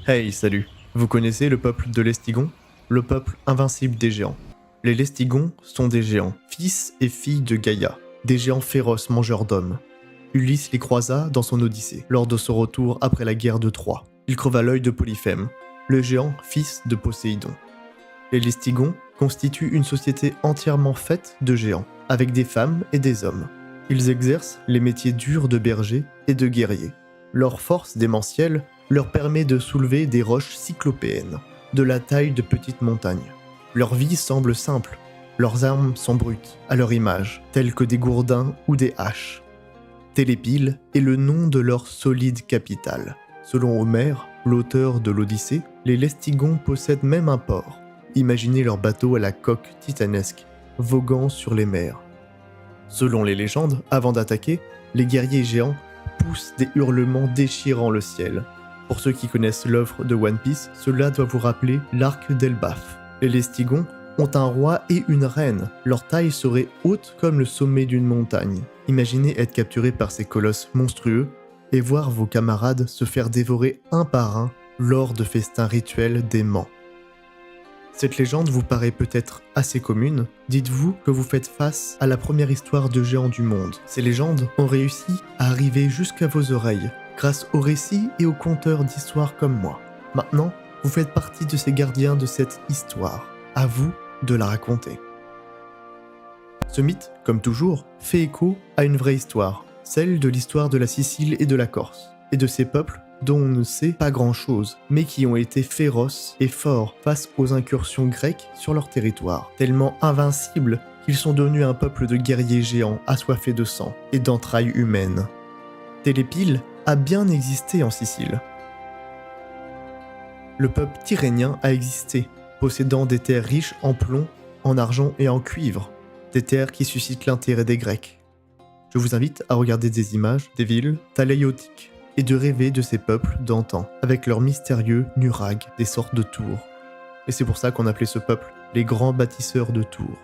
Hey, salut. Vous connaissez le peuple de l'Estigons? Le peuple invincible des géants. Les Lestigons sont des géants, fils et filles de Gaïa, des géants féroces mangeurs d'hommes. Ulysse les croisa dans son Odyssée, lors de son retour après la guerre de Troie. Il creva l'œil de Polyphème, le géant fils de Poséidon. Les Lestigons constituent une société entièrement faite de géants, avec des femmes et des hommes. Ils exercent les métiers durs de bergers et de guerriers. Leur force démentielle leur permet de soulever des roches cyclopéennes, de la taille de petites montagnes. Leur vie semble simple, leurs armes sont brutes, à leur image, telles que des gourdins ou des haches. Télépile est le nom de leur solide capitale. Selon Homère, l'auteur de l'Odyssée, les Lestigons possèdent même un port. Imaginez leur bateau à la coque titanesque, voguant sur les mers. Selon les légendes, avant d'attaquer, les guerriers géants poussent des hurlements déchirant le ciel. Pour ceux qui connaissent l'œuvre de One Piece, cela doit vous rappeler l'arc d'Elbaf. Les Lestigons ont un roi et une reine. Leur taille serait haute comme le sommet d'une montagne. Imaginez être capturé par ces colosses monstrueux et voir vos camarades se faire dévorer un par un lors de festins rituels déments. Cette légende vous paraît peut-être assez commune, dites-vous que vous faites face à la première histoire de géants du monde. Ces légendes ont réussi à arriver jusqu'à vos oreilles, grâce aux récits et aux conteurs d'histoires comme moi. Maintenant, vous faites partie de ces gardiens de cette histoire. À vous de la raconter. Ce mythe, comme toujours, fait écho à une vraie histoire, celle de l'histoire de la Sicile et de la Corse, et de ces peuples dont on ne sait pas grand-chose, mais qui ont été féroces et forts face aux incursions grecques sur leur territoire, tellement invincibles qu'ils sont devenus un peuple de guerriers géants assoiffés de sang et d'entrailles humaines. Télépile a bien existé en Sicile. Le peuple tyrrhénien a existé, possédant des terres riches en plomb, en argent et en cuivre, des terres qui suscitent l'intérêt des Grecs. Je vous invite à regarder des images des villes taléiotiques et de rêver de ces peuples d'antan, avec leurs mystérieux nurags, des sortes de tours. Et c'est pour ça qu'on appelait ce peuple les grands bâtisseurs de tours.